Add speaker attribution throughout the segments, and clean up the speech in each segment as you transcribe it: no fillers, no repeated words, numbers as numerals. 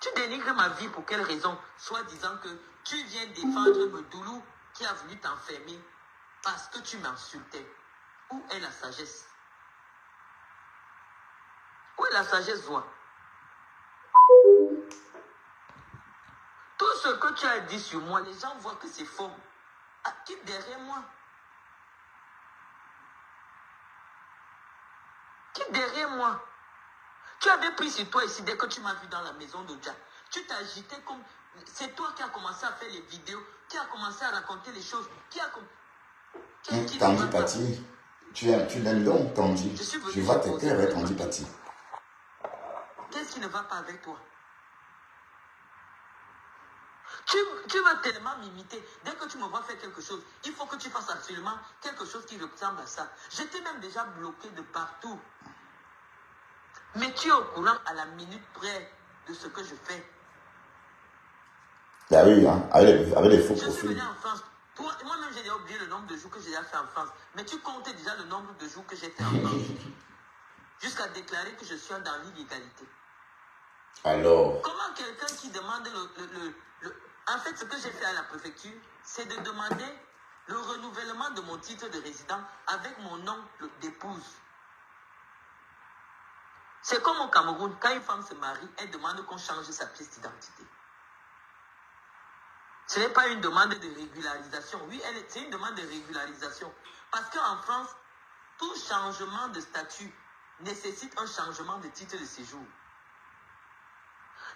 Speaker 1: Tu dénigres ma vie pour quelle raison? Soit disant que tu viens défendre Medoulou qui a voulu t'enfermer parce que tu m'insultais. Où est la sagesse? Où est la sagesse, voix? Tout ce que tu as dit sur moi, les gens voient que c'est faux. Ah, quitte derrière moi. Quitte derrière moi. Tu avais pris sur toi ici dès que tu m'as vu dans la maison de Jack. Tu t'as agité comme... C'est toi qui as commencé à faire les vidéos, qui a commencé à raconter les choses, qui a...
Speaker 2: Tandy Patti, tu l'aimes donc, Tandy. Je vois tes cœurs, hein, Tandy Patti.
Speaker 1: Qu'est-ce qui ne va pas avec toi? Tu vas tellement m'imiter. Dès que tu me vois faire quelque chose, il faut que tu fasses absolument quelque chose qui ressemble à ça. Je t'ai même déjà bloqué de partout. Mais tu es au courant à la minute près de ce que je fais.
Speaker 2: Ah oui, hein, avec les faux profils.
Speaker 1: Je suis venu en France. Moi-même, j'ai oublié le nombre de jours que j'ai fait en France. Mais tu comptais déjà le nombre de jours que j'ai fait en France. Jusqu'à déclarer que je suis dans l'illégalité.
Speaker 2: Alors?
Speaker 1: Comment quelqu'un qui demande En fait, ce que j'ai fait à la préfecture, c'est de demander le renouvellement de mon titre de résident avec mon nom d'épouse. C'est comme au Cameroun, quand une femme se marie, elle demande qu'on change sa pièce d'identité. Ce n'est pas une demande de régularisation. Oui, c'est une demande de régularisation. Parce qu'en France, tout changement de statut nécessite un changement de titre de séjour.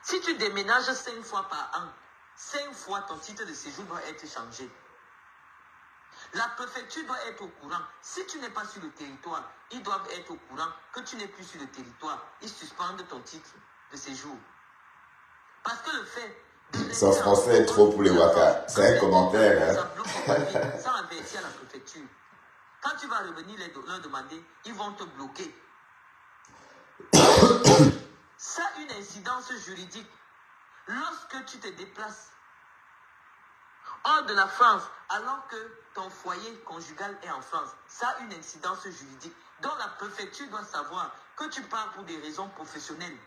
Speaker 1: Si tu déménages 5 fois par an, 5 fois ton titre de séjour doit être changé. La préfecture doit être au courant. Si tu n'es pas sur le territoire, ils doivent être au courant que tu n'es plus sur le territoire. Ils suspendent ton titre de séjour. Parce que le fait...
Speaker 2: Son français est trop pour les Waka. C'est un commentaire.
Speaker 1: Ça bloque ton papier sans avertir la préfecture. Quand tu vas revenir leur demander, ils vont te bloquer. Ça a une incidence juridique. Lorsque tu te déplaces hors de la France, alors que ton foyer conjugal est en France, ça a une incidence juridique. Donc la préfecture doit savoir que tu pars pour des raisons professionnelles.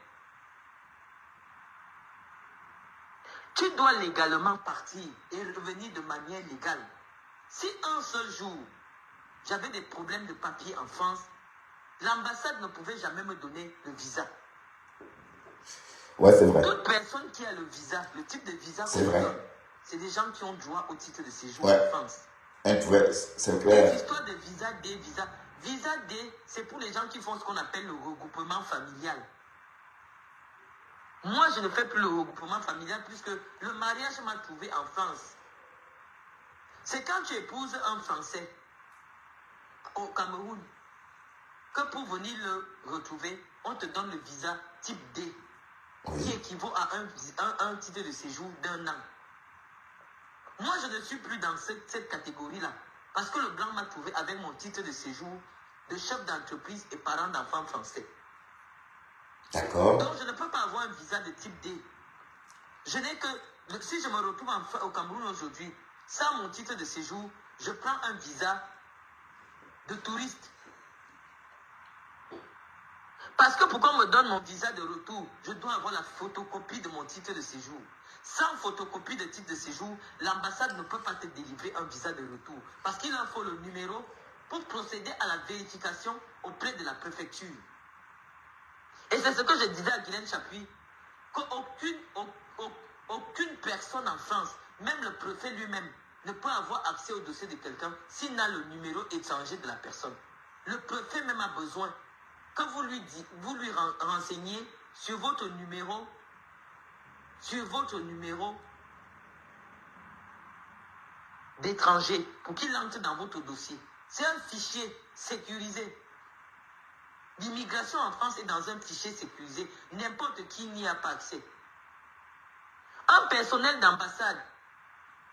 Speaker 1: Tu dois légalement partir et revenir de manière légale. Si un seul jour, j'avais des problèmes de papier en France, l'ambassade ne pouvait jamais me donner le visa.
Speaker 2: Ouais, c'est vrai.
Speaker 1: Toute personne qui a le visa, le type de visa
Speaker 2: c'est vrai.
Speaker 1: C'est des gens qui ont droit au titre de séjour
Speaker 2: ouais.
Speaker 1: en France.
Speaker 2: C'est clair.
Speaker 1: L'histoire de visa D, visa D, c'est pour les gens qui font ce qu'on appelle le regroupement familial. Moi, je ne fais plus le regroupement familial puisque le mariage m'a trouvé en France. C'est quand tu épouses un Français au Cameroun que pour venir le retrouver, on te donne le visa type D, qui équivaut à un titre de séjour d'1 an. Moi, je ne suis plus dans cette catégorie-là. Parce que le blanc m'a trouvé avec mon titre de séjour de chef d'entreprise et parent d'enfants français.
Speaker 2: D'accord.
Speaker 1: Donc, je ne peux pas avoir un visa de type D. Je n'ai que... Si je me retrouve au Cameroun aujourd'hui, sans mon titre de séjour, je prends un visa de touriste. Parce que pour qu'on me donne mon visa de retour, je dois avoir la photocopie de mon titre de séjour. Sans photocopie de titre de séjour, l'ambassade ne peut pas te délivrer un visa de retour. Parce qu'il leur faut le numéro pour procéder à la vérification auprès de la préfecture. Et c'est ce que je disais à Guylaine Chapuis, qu'aucune personne en France, même le préfet lui-même, ne peut avoir accès au dossier de quelqu'un s'il n'a le numéro étranger de la personne. Le préfet même a besoin que vous lui renseigniez sur votre numéro d'étranger pour qu'il entre dans votre dossier. C'est un fichier sécurisé. L'immigration en France est dans un fichier sécurisé. N'importe qui n'y a pas accès. Un personnel d'ambassade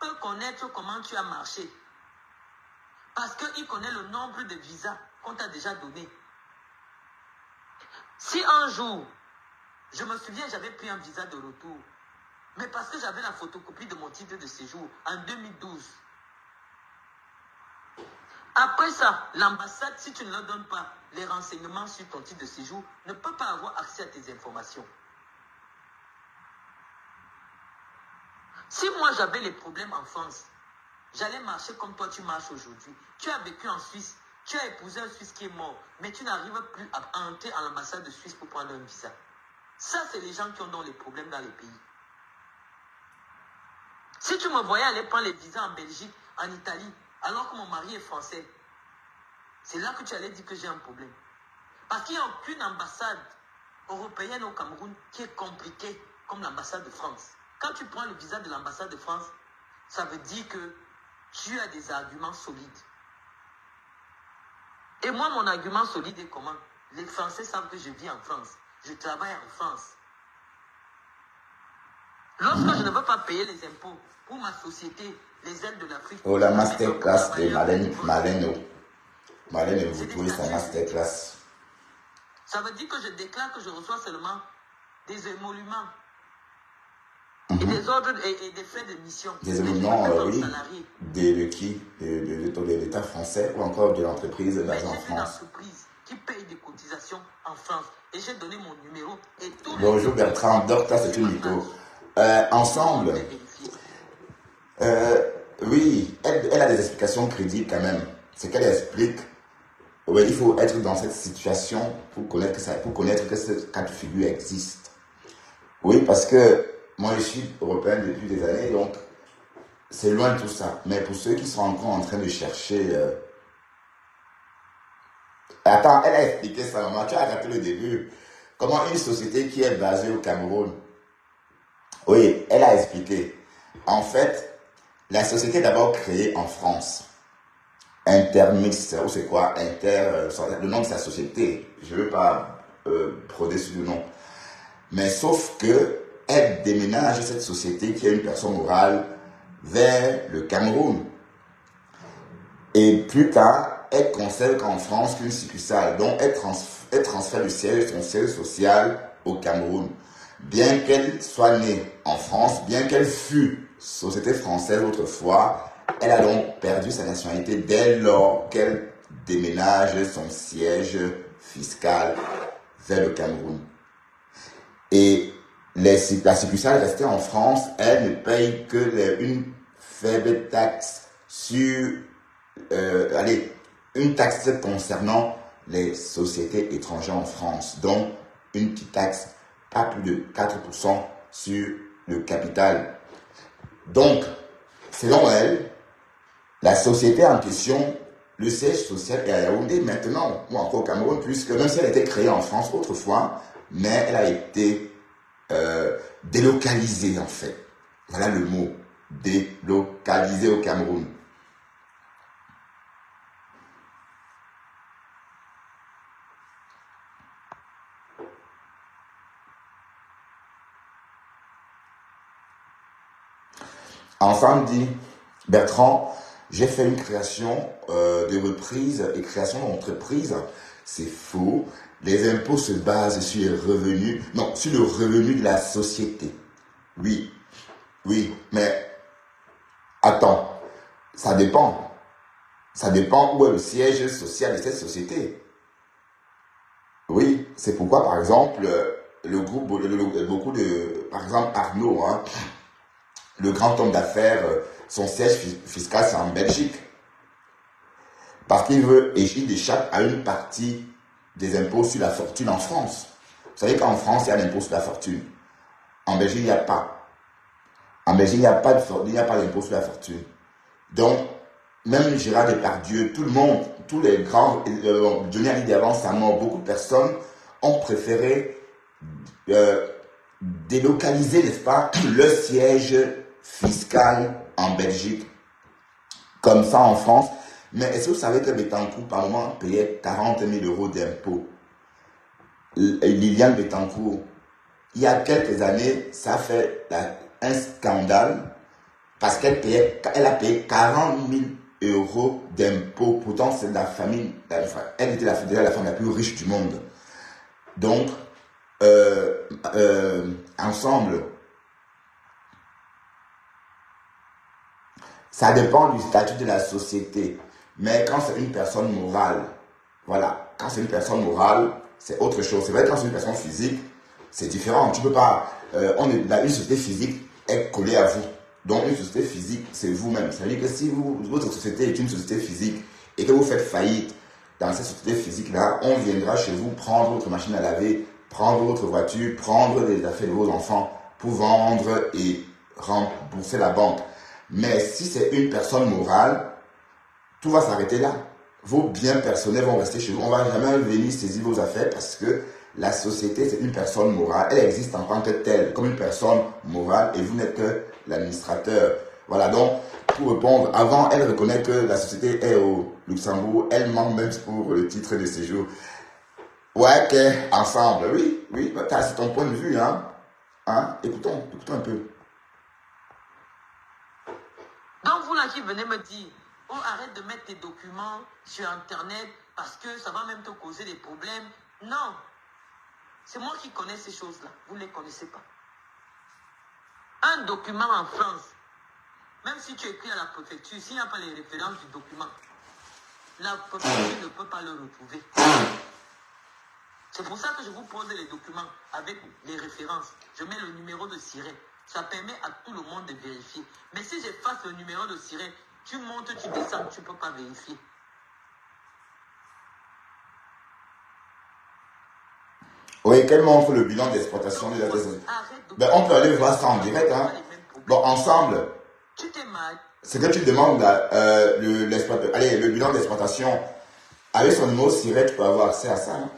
Speaker 1: peut connaître comment tu as marché. Parce qu'il connaît le nombre de visas qu'on t'a déjà donné. Si un jour, je me souviens, j'avais pris un visa de retour, mais parce que j'avais la photocopie de mon titre de séjour en 2012. Après ça, l'ambassade, si tu ne leur donnes pas les renseignements sur ton titre de séjour, ne peut pas avoir accès à tes informations. Si moi j'avais les problèmes en France, j'allais marcher comme toi tu marches aujourd'hui. Tu as vécu en Suisse, tu as épousé un Suisse qui est mort, mais tu n'arrives plus à entrer à l'ambassade de Suisse pour prendre un visa. Ça, c'est les gens qui ont donc les problèmes dans les pays. Si tu me voyais aller prendre les visas en Belgique, en Italie, alors que mon mari est français, c'est là que tu allais dire que j'ai un problème. Parce qu'il n'y a aucune ambassade européenne au Cameroun qui est compliquée comme l'ambassade de France. Quand tu prends le visa de l'ambassade de France, ça veut dire que tu as des arguments solides. Et moi, mon argument solide est comment? Les Français savent que je vis en France. Je travaille en France. Lorsque je ne veux pas payer les impôts pour ma société, les aides de l'Afrique...
Speaker 2: Oh, la masterclass de Marlène, vous trouvez sa masterclass.
Speaker 1: Ça veut dire que je déclare que je reçois seulement des émoluments. Et des ordres et des frais de mission.
Speaker 2: Des émoluments, oui. De qui? De l'État français ou encore de l'entreprise basée en France?
Speaker 1: Une entreprise qui paye des cotisations en France. Et j'ai donné mon numéro. Et tout.
Speaker 2: Bonjour Bertrand, docteur, c'est une mytho. Ensemble, oui, elle a des explications crédibles quand même. C'est qu'elle explique, oui, il faut être dans cette situation pour connaître que ce cas de figure existe. Oui, parce que moi je suis européen depuis des années, donc c'est loin de tout ça. Mais pour ceux qui sont encore en train de chercher... Attends, elle a expliqué ça, maman, tu as raté le début. Comment une société qui est basée au Cameroun... Oui, elle a expliqué. En fait, la société est d'abord créée en France. Intermix, ou c'est quoi? Le nom de sa société. Je ne veux pas broder sur le nom. Mais sauf que elle déménage cette société qui est une personne morale vers le Cameroun. Et plus tard, elle conserve qu'en France qu'une succursale. Donc, elle transfère son siège social au Cameroun. Bien qu'elle soit née en France, bien qu'elle fût société française autrefois, elle a donc perdu sa nationalité dès lors qu'elle déménage son siège fiscal vers le Cameroun. Et la succursale restée en France, elle ne paye que une faible taxe sur, une taxe concernant les sociétés étrangères en France, donc une petite taxe, pas plus de 4% sur le capital. Donc, selon elle, la société en question, le siège social est à Yaoundé maintenant, ou encore au Cameroun, puisque même si elle était créée en France autrefois, mais elle a été délocalisée en fait. Voilà le mot, délocalisée au Cameroun. Ensemble dit, Bertrand, j'ai fait une création de reprise et création d'entreprise. C'est faux. Les impôts se basent sur les revenus, non, sur le revenu de la société. Oui, mais attends, ça dépend. Ça dépend où est le siège social de cette société. Oui, c'est pourquoi, par exemple, par exemple, Arnaud, hein, le grand homme d'affaires, son siège fiscal, c'est en Belgique. Parce qu'il échappe à une partie des impôts sur la fortune en France. Vous savez qu'en France, il y a l'impôt sur la fortune. En Belgique, il n'y a pas. En Belgique, il n'y a pas d'impôt sur la fortune. Donc, même Gérard Depardieu, tout le monde, tous les grands, Johnny Hallyday avant sa mort, beaucoup de personnes ont préféré délocaliser, n'est-ce pas, le siège fiscal en Belgique, comme ça en France. Mais est-ce que vous savez que Bettencourt, par moment, payait 40 000 € d'impôts? Liliane Bettencourt, il y a quelques années, ça a fait un scandale parce qu'elle a payé 40 000 € d'impôts. Pourtant, c'est la famille, elle était déjà la femme la plus riche du monde. Donc, ensemble, ça dépend du statut de la société. Mais quand c'est une personne morale, voilà, quand c'est une personne morale, c'est autre chose. C'est vrai que quand c'est une personne physique, c'est différent. Tu peux pas, une société physique est collée à vous. Donc, une société physique, c'est vous-même. Ça veut dire que si votre société est une société physique et que vous faites faillite dans cette société physique-là, on viendra chez vous prendre votre machine à laver, prendre votre voiture, prendre les affaires de vos enfants pour vendre et rembourser la banque. Mais si c'est une personne morale, tout va s'arrêter là. Vos biens personnels vont rester chez vous. On ne va jamais venir saisir vos affaires parce que la société, c'est une personne morale. Elle existe en tant que telle, comme une personne morale, et vous n'êtes que l'administrateur. Voilà, donc, pour répondre, avant, elle reconnaît que la société est au Luxembourg. Elle manque même pour le titre de séjour. Ouais, ok, ensemble. Oui, c'est ton point de vue, hein. Écoutons un peu.
Speaker 1: Donc, vous là qui venez me dire, oh, arrête de mettre tes documents sur Internet parce que ça va même te causer des problèmes. Non. C'est moi qui connais ces choses-là. Vous ne les connaissez pas. Un document en France, même si tu écris à la préfecture, s'il n'y a pas les références du document, la préfecture ne peut pas le retrouver. C'est pour ça que je vous pose les documents avec les références. Je mets le numéro de siret. Ça permet à tout le monde de vérifier. Mais si j'efface le numéro de siret, tu montes, tu descends, tu ne peux pas vérifier.
Speaker 2: Oui, qu'elle montre le bilan d'exploitation de la thèse. On peut aller voir ça en direct. Hein. Bon, ensemble.
Speaker 1: Tu t'es mal.
Speaker 2: Ce que tu demandes, le bilan d'exploitation, avec son numéro siret, tu peux avoir accès à ça. Hein.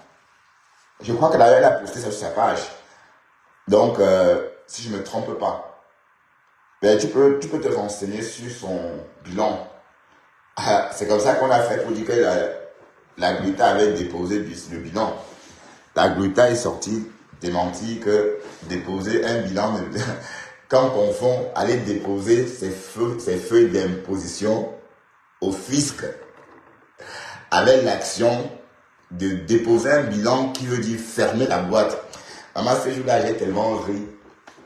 Speaker 2: Je crois qu'elle a posté ça sur sa page. Donc, si je ne me trompe pas, tu peux te renseigner sur son bilan. C'est comme ça qu'on a fait pour dire que la Gluta avait déposé le bilan. La Gluta est sortie, démenti que déposer un bilan, quand on confond aller déposer ses feuilles d'imposition au fisc avec l'action de déposer un bilan qui veut dire fermer la boîte. Maman, ce jour-là, j'ai tellement ri.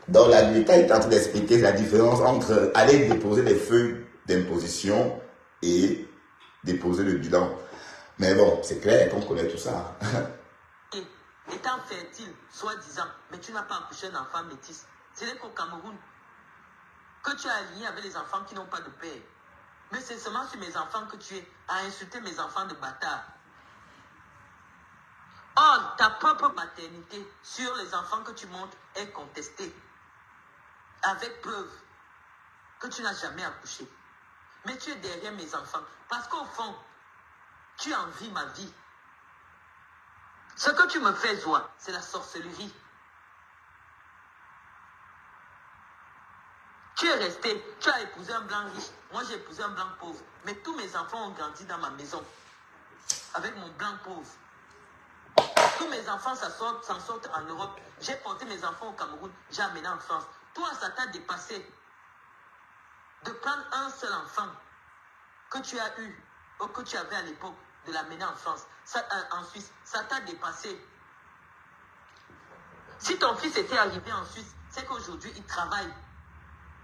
Speaker 2: Donc, la Gluta est en train d'expliquer la différence entre aller déposer les feuilles d'imposition et déposer le bilan. Mais bon, c'est clair qu'on connaît tout ça.
Speaker 1: Étant fertile, soi-disant, mais tu n'as pas accouché un enfant métis. Ce n'est qu'au Cameroun que tu as aligné avec les enfants qui n'ont pas de père. Mais c'est seulement sur mes enfants que tu es à insulter mes enfants de bâtards. Or, ta propre maternité sur les enfants que tu montres est contestée. Avec preuve que tu n'as jamais accouché. Mais tu es derrière mes enfants. Parce qu'au fond, tu envies ma vie. Ce que tu me fais, Zoa, c'est la sorcellerie. Tu es resté, tu as épousé un blanc riche, moi j'ai épousé un blanc pauvre. Mais tous mes enfants ont grandi dans ma maison, avec mon blanc pauvre. Tous mes enfants s'en sortent en Europe. J'ai porté mes enfants au Cameroun, j'ai amené en France. Toi, ça t'a dépassé de prendre un seul enfant que tu as eu, ou que tu avais à l'époque, de l'amener en France, en Suisse. Ça t'a dépassé. Si ton fils était arrivé en Suisse, c'est qu'aujourd'hui, il travaille.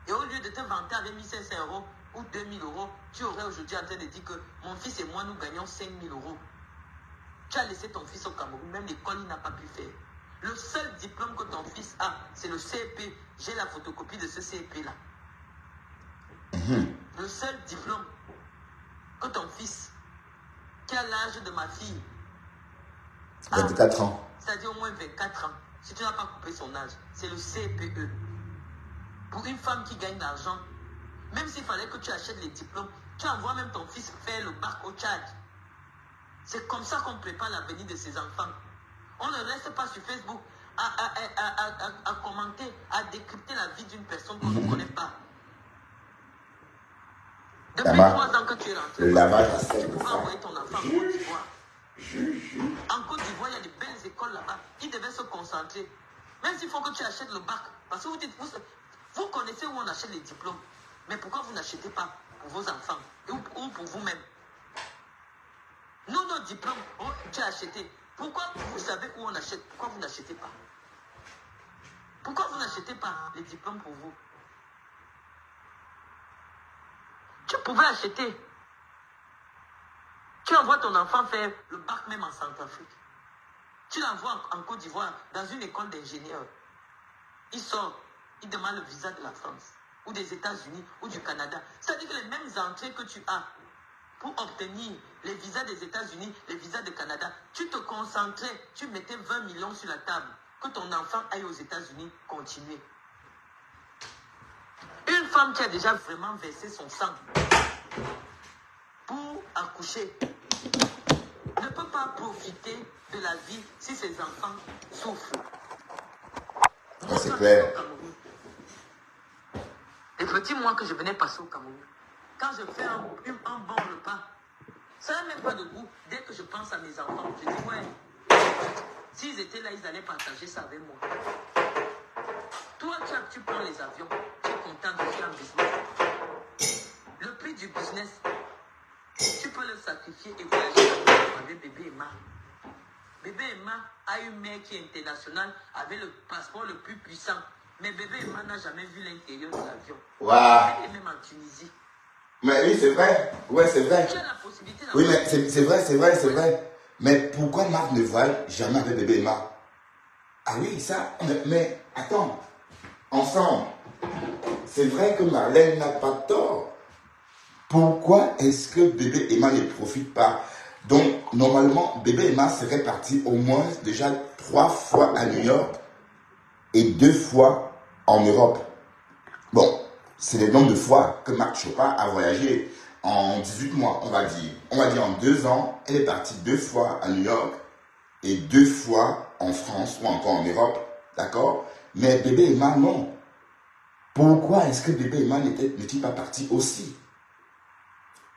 Speaker 1: Et au lieu de te vanter avec 1500 € ou 2000 €, tu aurais aujourd'hui en train de dire que mon fils et moi, nous gagnons 5000 €. Tu as laissé ton fils au Cameroun, même l'école, il n'a pas pu faire. Le seul diplôme que ton fils a, c'est le CEP. J'ai la photocopie de ce CEP-là. Le seul diplôme que ton fils, qui a l'âge de ma fille,
Speaker 2: 24 ans.
Speaker 1: C'est-à-dire au moins 24 ans, si tu n'as pas coupé son âge, c'est le CPE. Pour une femme qui gagne de l'argent, même s'il fallait que tu achètes les diplômes, tu envoies même ton fils faire le bac au Tchad. C'est comme ça qu'on prépare l'avenir de ses enfants. On ne reste pas sur Facebook à commenter, à décrypter la vie d'une personne qu'on ne connaît pas. Depuis 3 ans que tu es rentré,
Speaker 2: le lavage à sec,
Speaker 1: tu pourras envoyer ton enfant en Côte d'Ivoire. En Côte d'Ivoire, il y a de belles écoles là-bas. Ils devaient se concentrer. Même s'il faut que tu achètes le bac. Parce que vous dites, vous connaissez où on achète les diplômes. Mais pourquoi vous n'achetez pas pour vos enfants ou pour vous-même? Nous, nos diplômes, tu as acheté. Pourquoi vous savez où on achète? Pourquoi vous n'achetez pas? Pourquoi vous n'achetez pas les diplômes pour vous? Tu pouvais acheter. Tu envoies ton enfant faire le bac même en Centrafrique. Tu l'envoies en Côte d'Ivoire dans une école d'ingénieurs. Il sort, il demande le visa de la France. ou des États-Unis ou du Canada. C'est-à-dire que les mêmes entrées que tu as pour obtenir les visas des États-Unis, les visas du Canada, tu te concentrais, tu mettais 20 millions sur la table, que ton enfant aille aux États-Unis continuer. Une femme qui a déjà vraiment versé son sang pour accoucher ne peut pas profiter de la vie si ses enfants souffrent.
Speaker 2: C'est clair.
Speaker 1: Les petits mois que je venais passer au Cameroun, quand je fais un bon repas, ça n'a même pas de goût. Dès que je pense à mes enfants, je dis ouais, s'ils étaient là, ils allaient partager ça avec moi. Toi, tu prends les avions, tu es content de faire un business. Le prix du business, tu peux le sacrifier et voyager avec bébé Emma. Bébé Emma a une mère qui est internationale avec le passeport le plus puissant. Mais bébé Emma n'a jamais vu l'intérieur de l'avion.
Speaker 2: Waouh.
Speaker 1: Elle est même en Tunisie.
Speaker 2: Mais oui, c'est vrai. Ouais, c'est vrai.
Speaker 1: Tu as la possibilité
Speaker 2: Oui, mais c'est vrai. Mais pourquoi Marc ne voit jamais avec bébé Emma? Ah oui, ça. Mais attends. Ensemble. C'est vrai que Marlène n'a pas tort. Pourquoi est-ce que bébé Emma ne profite pas? Donc, normalement, bébé Emma serait parti au moins déjà 3 fois à New York et 2 fois en Europe. Bon, c'est le nombre de fois que Marc Chopin a voyagé en 18 mois, on va dire. On va dire en 2 ans, elle est partie 2 fois à New York et 2 fois en France ou encore en Europe. D'accord? Mais bébé Emma, non. Pourquoi est-ce que bébé Emma n'est-il pas parti aussi?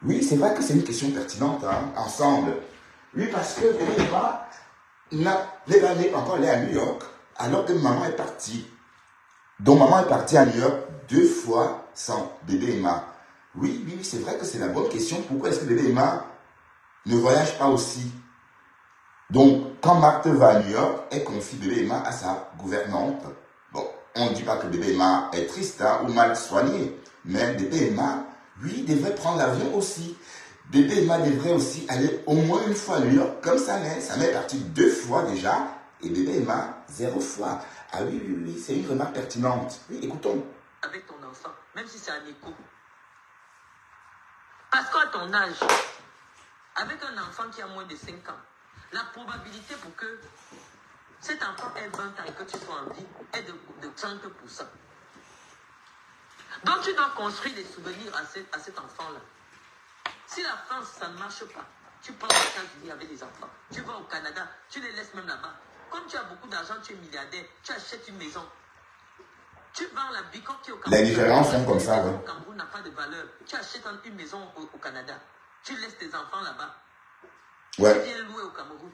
Speaker 2: Oui, c'est vrai que c'est une question pertinente, hein, ensemble. Oui, parce que bébé Emma n'est pas encore allé à New York alors que maman est partie. Donc maman est partie à New York 2 fois sans bébé Emma. Oui, c'est vrai que c'est la bonne question. Pourquoi est-ce que bébé Emma ne voyage pas aussi? Donc, quand Marthe va à New York, elle confie bébé Emma à sa gouvernante. Bon, on ne dit pas que bébé Emma est triste, hein, ou mal soigné. Mais bébé Emma, lui, devrait prendre l'avion aussi. Bébé Emma devrait aussi aller au moins 1 fois à New York, comme sa mère. Sa mère est partie 2 fois déjà, et bébé Emma, 0 fois. Ah oui, c'est une remarque pertinente. Oui, écoutons.
Speaker 1: Avec ton enfant, même si c'est un écho. Parce qu'à ton âge, avec un enfant qui a moins de 5 ans, la probabilité pour que cet enfant ait 20 ans et que tu sois en vie est de 30%. Donc tu dois construire des souvenirs à cet enfant-là. Si la France, ça ne marche pas, tu pars aux États-Unis avec des enfants. Tu vas au Canada, tu les laisses même là-bas. Comme tu as beaucoup d'argent, tu es milliardaire, tu achètes une maison. Tu vends la bicoque qui est au Cameroun.
Speaker 2: Les Nigérians sont comme ça, oui.
Speaker 1: Le Cameroun n'a pas de valeur. Tu achètes une maison au Canada. Tu laisses tes enfants là-bas.
Speaker 2: Ouais.
Speaker 1: Tu viens louer au Cameroun.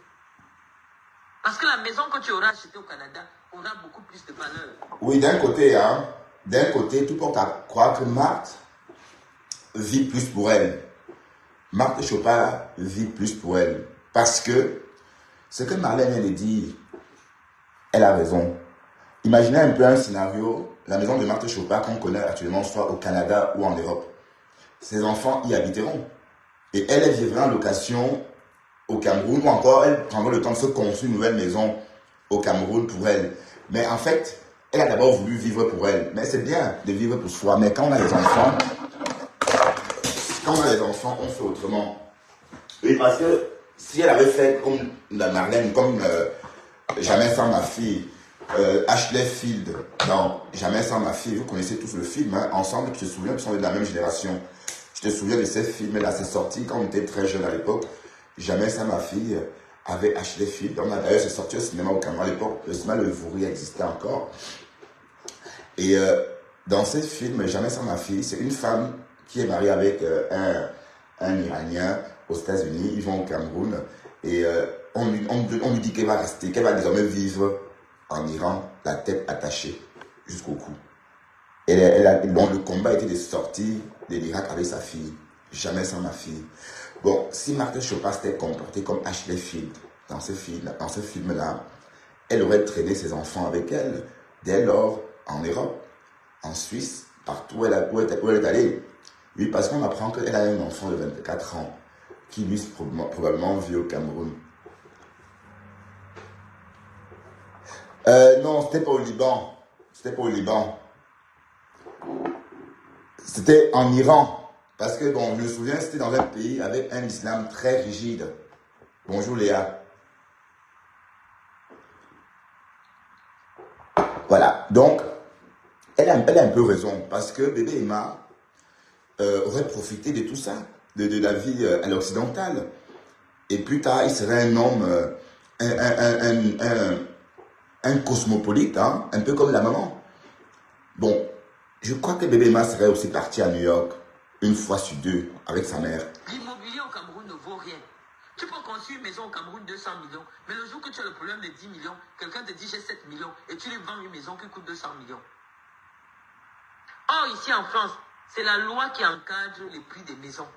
Speaker 1: Parce que la maison que tu auras achetée au Canada aura beaucoup plus de valeur.
Speaker 2: Oui, d'un côté, tout le monde croit que Marthe vit plus pour elle. Marthe Chopin vit plus pour elle. Parce que ce que Marlène vient de dire, elle a raison. Imaginez un peu un scénario, la maison de Marthe Chopin qu'on connaît actuellement, soit au Canada ou en Europe. Ses enfants y habiteront. Et elle vivra en location au Cameroun, ou encore elle prendra le temps de se construire une nouvelle maison au Cameroun pour elle. Mais en fait, elle a d'abord voulu vivre pour elle. Mais c'est bien de vivre pour soi. Mais quand on a des enfants, on fait autrement. Oui, parce que si elle avait fait comme la Marlène, comme Jamais sans ma fille, Ashley Field, dans Jamais sans ma fille, vous connaissez tous le film, hein, ensemble, tu te souviens, ils sont de la même génération. Je te souviens de ces films-là, c'est sorti quand on était très jeune à l'époque. Jamais sans ma fille, avec Ashley Field. On a d'ailleurs, c'est sorti au cinéma au Cameroun à l'époque. Le cinéma Le Vouri existait encore. Et dans ce film, Jamais sans ma fille, c'est une femme qui est mariée avec un Iranien aux États-Unis. Ils vont au Cameroun et on lui dit qu'elle va rester, qu'elle va désormais vivre en Iran, la tête attachée jusqu'au cou. Donc le combat était de sortir de l'Irak avec sa fille. Jamais sans ma fille. Bon, si Marthe Chopin s'était comportée comme Ashley Field dans ce film-là, elle aurait traîné ses enfants avec elle. Dès lors, en Europe, en Suisse, partout où elle est allée. Oui, parce qu'on apprend qu'elle a un enfant de 24 ans qui, lui, probablement vit au Cameroun. Non, c'était pas au Liban. C'était en Iran. Parce que, bon, je me souviens, c'était dans un pays avec un islam très rigide. Bonjour Léa. Voilà. Donc, elle a un peu raison. Parce que bébé Emma aurait profité de tout ça, de la vie à l'occidentale. Et plus tard, il serait un homme, un cosmopolite, hein, un peu comme la maman. Bon, je crois que bébé Emma serait aussi parti à New York, une fois sur deux, avec sa mère.
Speaker 1: L'immobilier au Cameroun ne vaut rien. Tu peux construire une maison au Cameroun 200 millions, mais le jour que tu as le problème de 10 millions, quelqu'un te dit j'ai 7 millions et tu lui vends une maison qui coûte 200 millions. Or, ici en France, c'est la loi qui encadre les prix des maisons.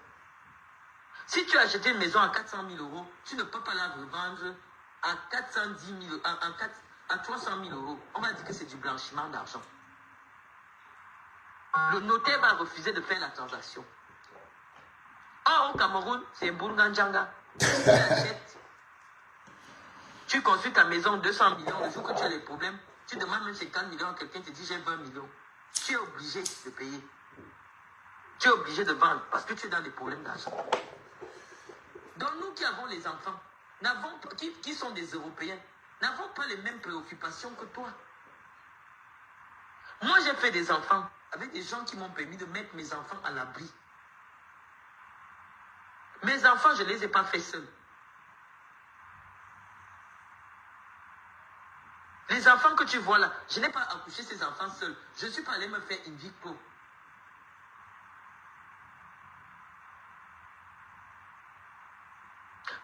Speaker 1: Si tu as acheté une maison à 400 000 euros, tu ne peux pas la revendre à 410 000, à 300 000 euros. On va dire que c'est du blanchiment d'argent. Le notaire va refuser de faire la transaction. Or, au Cameroun, c'est Bourganjanga. Tu achètes, tu construis ta maison 200 millions. Le jour que tu as des problèmes, tu demandes même 50 millions, quelqu'un te dit j'ai 20 millions. Tu es obligé de payer. Tu es obligé de vendre parce que tu es dans des problèmes d'argent. Donc nous qui avons les enfants, qui sont des Européens, n'avons pas les mêmes préoccupations que toi. Moi j'ai fait des enfants avec des gens qui m'ont permis de mettre mes enfants à l'abri. Mes enfants, je ne les ai pas fait seuls. Les enfants que tu vois là, je n'ai pas accouché ces enfants seuls. Je suis pas allé me faire une vitro.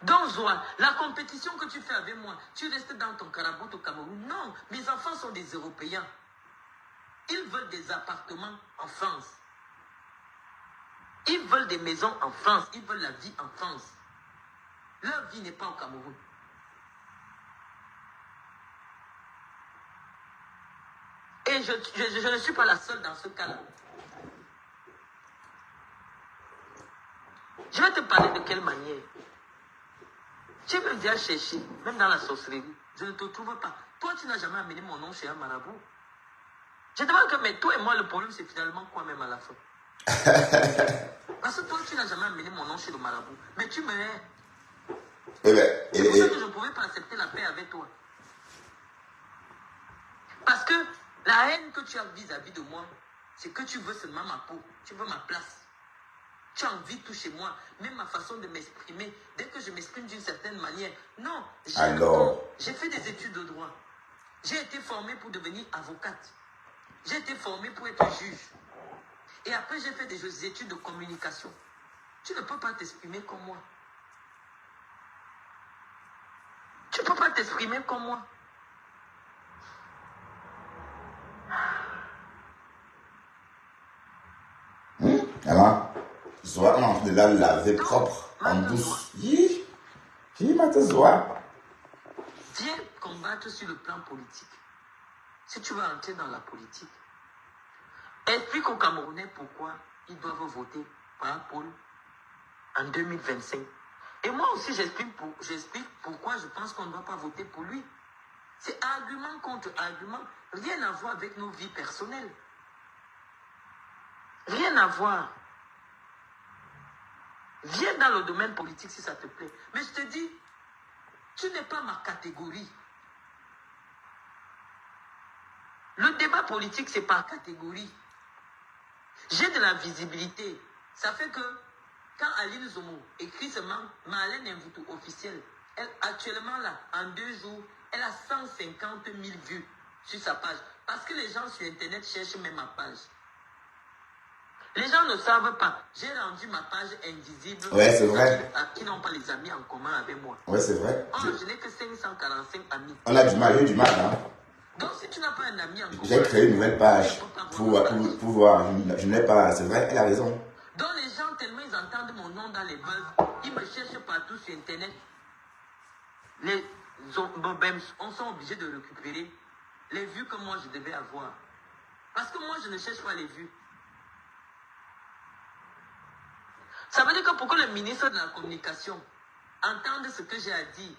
Speaker 1: Donc, Zoa, la compétition que tu fais avec moi, tu restes dans ton carabout au Cameroun. Non, mes enfants sont des Européens. Ils veulent des appartements en France. Ils veulent des maisons en France. Ils veulent la vie en France. Leur vie n'est pas au Cameroun. Et je ne suis pas la seule dans ce cas-là. Je vais te parler de quelle manière. Tu me viens chercher, même dans la sorcellerie, je ne te trouve pas. Toi, tu n'as jamais amené mon nom chez un marabout. Je te demande que, mais toi et moi, le problème, c'est finalement quoi même à la fin? Parce que toi, tu n'as jamais amené mon nom chez le marabout. Mais tu me hais. C'est pour ça que je ne pouvais pas accepter la paix avec toi. Parce que la haine que tu as vis-à-vis de moi, c'est que tu veux seulement ma peau. Tu veux ma place. Tu as envie de toucher moi, même ma façon de m'exprimer, dès que je m'exprime d'une certaine manière. Non, j'ai fait des études de droit. J'ai été formée pour devenir avocate. J'ai été formée pour être juge. Et après, j'ai fait des études de communication. Tu ne peux pas t'exprimer comme moi. Tu ne peux pas t'exprimer comme moi.
Speaker 2: Alors, Zoa, on est en train de la laver propre, en douce. Qui m'a te Zoa?
Speaker 1: Viens combattre sur le plan politique. Si tu veux entrer dans la politique, explique aux Camerounais pourquoi ils doivent voter par Paul en 2025. Et moi aussi, j'explique pourquoi je pense qu'on ne doit pas voter pour lui. C'est argument contre argument, rien à voir avec nos vies personnelles. Rien à voir. Viens dans le domaine politique si ça te plaît. Mais je te dis, tu n'es pas ma catégorie. Le débat politique, c'est par catégorie. J'ai de la visibilité. Ça fait que quand Aline Zomo écrit seulement Marlène Mvutu officielle, elle, actuellement là, en 2 jours, elle a 150 000 vues sur sa page. Parce que les gens sur Internet cherchent même ma page. Les gens ne savent pas. J'ai rendu ma page invisible.
Speaker 2: Ouais, c'est vrai.
Speaker 1: Qui n'ont pas les amis en commun avec moi.
Speaker 2: Ouais, c'est vrai.
Speaker 1: Oh, je n'ai que 545 amis.
Speaker 2: On a du mal, j'ai eu du mal. Hein.
Speaker 1: Donc, si tu n'as pas un ami en commun...
Speaker 2: J'ai créé une nouvelle page pour voir. Je n'ai pas... C'est vrai, elle a raison.
Speaker 1: Donc, les gens, tellement ils entendent mon nom dans les buzz, ils me cherchent partout sur Internet. Les Zombobems, on sont obligés de récupérer les vues que moi, je devais avoir. Parce que moi, je ne cherche pas les vues. Ça veut dire que pour que le ministre de la Communication entende ce que j'ai à dire,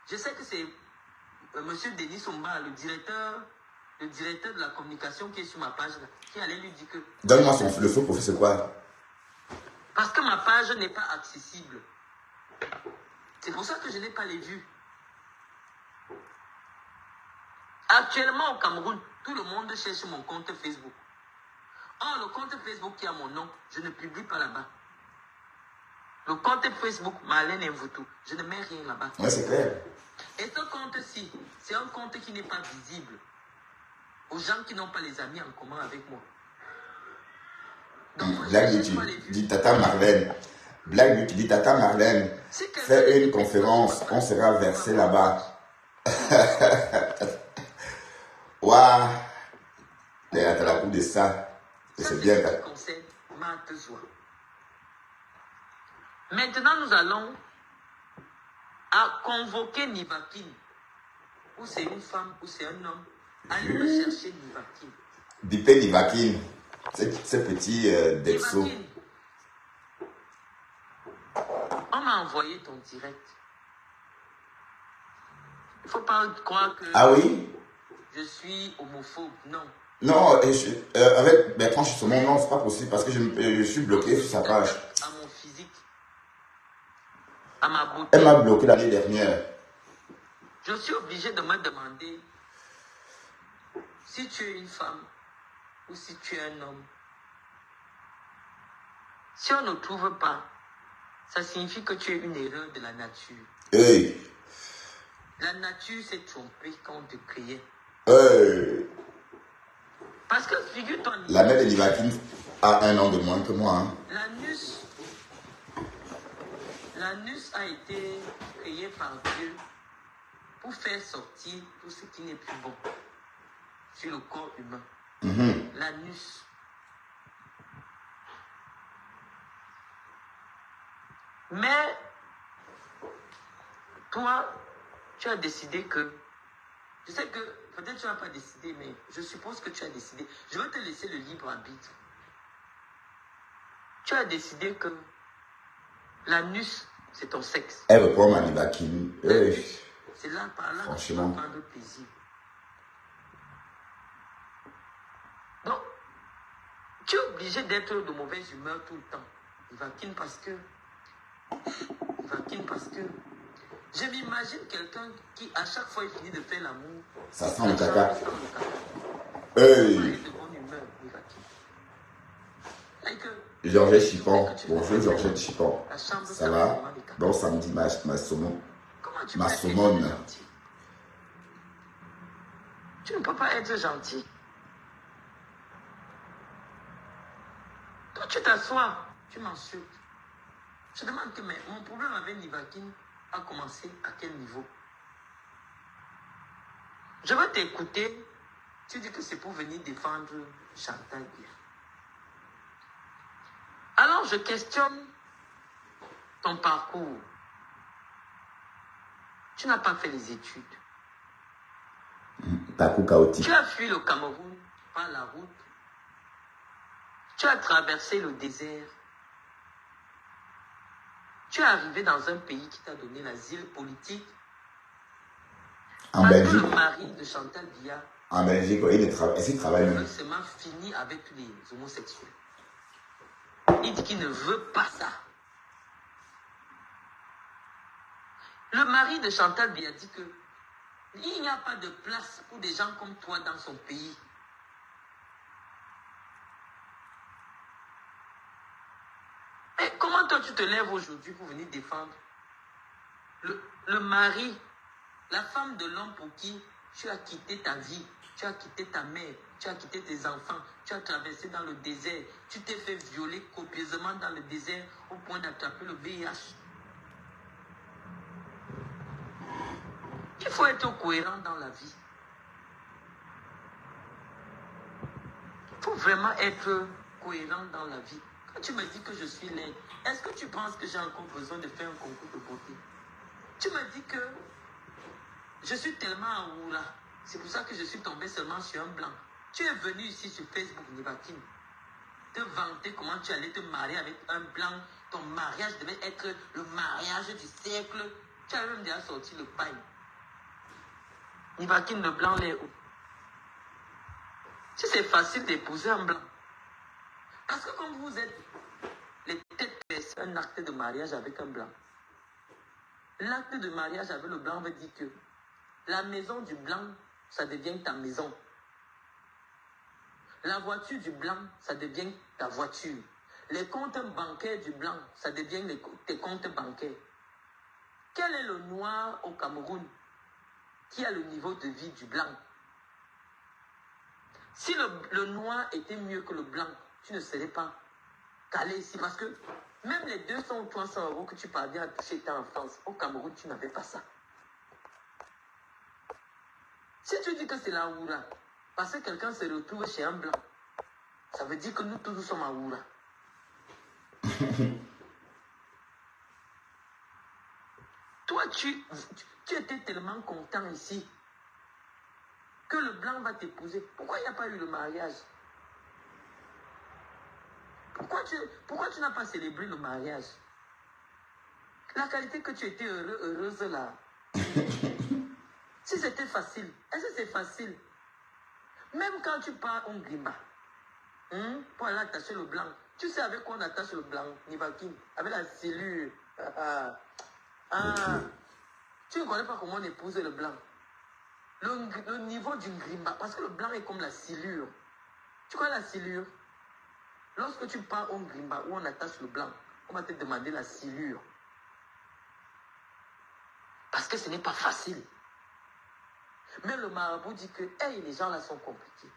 Speaker 1: je sais que c'est M. Denis Somba, le directeur le directeur de la communication qui est sur ma page, là, qui allait lui dire que...
Speaker 2: Donne-moi le faux profil, c'est quoi?
Speaker 1: Parce que ma page n'est pas accessible. C'est pour ça que je n'ai pas les vues. Actuellement au Cameroun, tout le monde cherche mon compte Facebook. Or, le compte Facebook qui a mon nom, je ne publie pas là-bas. Le compte Facebook, Marlène Mvutu, je ne mets rien là-bas.
Speaker 2: Ouais, c'est clair.
Speaker 1: Et ce compte-ci, c'est un compte qui n'est pas visible aux gens qui n'ont pas les amis en commun avec moi. Donc,
Speaker 2: Black Beauty, dit Tata Marlène. Black Beauty, dit Tata Marlène. Fais une conférence, on sera versé là-bas. Waouh! T'as la coupe de ça. C'est bien.
Speaker 1: Ça concerne Marthe Zoua. Maintenant, nous allons à convoquer Nivakin. Ou c'est une femme, ou c'est un homme. Allez rechercher Nivakin.
Speaker 2: Bipé Nivakin. C'est petit Dexo.
Speaker 1: Nivakin. On m'a envoyé ton direct. Il ne faut pas croire que...
Speaker 2: Ah oui?
Speaker 1: Je suis homophobe, non.
Speaker 2: Non, avec Bertrand, sur mon nom, c'est pas possible parce que je suis bloqué sur sa page.
Speaker 1: À mon physique, à ma beauté.
Speaker 2: Elle m'a bloqué l'année dernière.
Speaker 1: Je suis obligé de me demander si tu es une femme ou si tu es un homme. Si on ne trouve pas, ça signifie que tu es une erreur de la nature.
Speaker 2: Hey.
Speaker 1: La nature s'est trompée quand on te créait.
Speaker 2: Hey.
Speaker 1: Parce que figure-toi...
Speaker 2: La mère de Nivakin a 1 an de moins que moi. Hein.
Speaker 1: L'anus a été créé par Dieu pour faire sortir tout ce qui n'est plus bon sur le corps humain. L'anus. Mais toi, tu as décidé que... Je sais que peut-être tu n'as pas décidé, mais je suppose que tu as décidé. Je vais te laisser le libre arbitre. Tu as décidé que l'anus, c'est ton sexe.
Speaker 2: Elle reprend ma Nivakin.
Speaker 1: C'est là, par là, que tu vas prendre plaisir. Donc, tu es obligé d'être de mauvaise humeur tout le temps. Nivakin parce que... Je m'imagine quelqu'un qui, à chaque fois, il finit de faire l'amour.
Speaker 2: Ça sent le caca.
Speaker 1: Hey.
Speaker 2: Georgette Chipon. Bonjour Georgette Chipon. Ça va? Bon samedi, ma saumon. Ma saumone.
Speaker 1: Tu ne peux pas être gentil. Toi, tu t'assois, tu m'insultes. Je demande que mon problème avec Nivakin a commencé à quel niveau? Je vais t'écouter. Tu dis que c'est pour venir défendre Chantal Biya. Alors, je questionne ton parcours. Tu n'as pas fait les études.
Speaker 2: Parcours chaotique.
Speaker 1: Tu as fui le Cameroun par la route. Tu as traversé le désert. Tu es arrivé dans un pays qui t'a donné l'asile politique.
Speaker 2: En Belgique.
Speaker 1: Que le mari de Chantal Biya.
Speaker 2: En Belgique, est-ce qu'il travaille même?
Speaker 1: Seulement fini avec les homosexuels. Il dit qu'il ne veut pas ça. Le mari de Chantal Biya dit que il n'y a pas de place pour des gens comme toi dans son pays. Et comment toi tu te lèves aujourd'hui pour venir défendre le mari, la femme de l'homme pour qui tu as quitté ta vie, tu as quitté ta mère, tu as quitté tes enfants, tu as traversé dans le désert, tu t'es fait violer copieusement dans le désert au point d'attraper le VIH. Il faut être cohérent dans la vie. Il faut vraiment être cohérent dans la vie. Quand tu me dis que je suis laide, est-ce que tu penses que j'ai encore besoin de faire un concours de beauté? Tu me dis que je suis tellement aoula. C'est pour ça que je suis tombé seulement sur un blanc. Tu es venu ici sur Facebook, Nivakin, te vanter comment tu allais te marier avec un blanc. Ton mariage devait être le mariage du siècle. Tu as même déjà sorti le pain. Nivakin, le blanc, l'est où? Si c'est facile d'épouser un blanc. Parce que comme vous êtes les têtes, c'est un acte de mariage avec un blanc. L'acte de mariage avec le blanc veut dire que la maison du blanc, ça devient ta maison. La voiture du blanc, ça devient ta voiture. Les comptes bancaires du blanc, ça devient tes comptes bancaires. Quel est le noir au Cameroun qui a le niveau de vie du blanc? Si le noir était mieux que le blanc, tu ne serais pas calé ici. Parce que même les 200 ou 300 euros que tu parviens à toucher en France, au Cameroun, tu n'avais pas ça. Si tu dis que c'est la Oura, parce que quelqu'un se retrouve chez un blanc, ça veut dire que nous tous nous sommes à Oura. Toi, tu étais tellement content ici que le blanc va t'épouser. Pourquoi il n'y a pas eu le mariage? Pourquoi tu n'as pas célébré le mariage? La qualité que tu étais heureuse là. Si c'était facile, est-ce que c'est facile? Même quand tu pars en Grimba, pour aller attacher le blanc, tu sais avec quoi on attache le blanc, Nivakin, avec la cellule. Tu ne connais pas comment on épouse le blanc. Le niveau du Grimba, parce que le blanc est comme la silure. Tu connais la silure? Lorsque tu pars au Grimba où on attache le blanc, on va te demander la silure. Parce que ce n'est pas facile. Mais le marabout dit que hey, les gens là sont compliqués.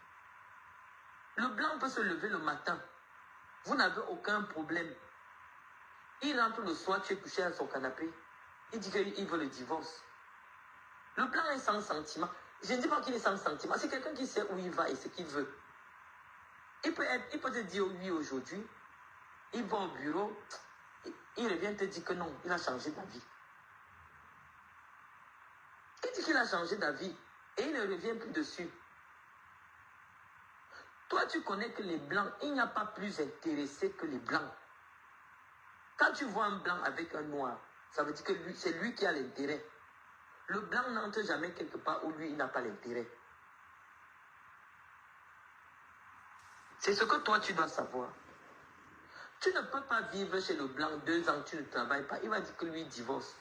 Speaker 1: Le blanc peut se lever le matin. Vous n'avez aucun problème. Il rentre le soir, tu es couché à son canapé. Il dit qu'il veut le divorce. Le blanc est sans sentiment. Je ne dis pas qu'il est sans sentiment. C'est quelqu'un qui sait où il va et ce qu'il veut. Il peut te dire oui aujourd'hui. Il va au bureau. Il revient te dire que non, il a changé d'avis. Il dit qu'il a changé d'avis. Et il ne revient plus dessus. Toi, tu connais que les blancs, il n'y a pas plus intéressé que les blancs. Quand tu vois un blanc avec un noir, ça veut dire que c'est lui qui a l'intérêt. Le blanc n'entre jamais quelque part où lui, il n'a pas l'intérêt. C'est ce que toi, tu dois savoir. Tu ne peux pas vivre chez le blanc 2 ans, tu ne travailles pas. Il va dire que lui, il divorce.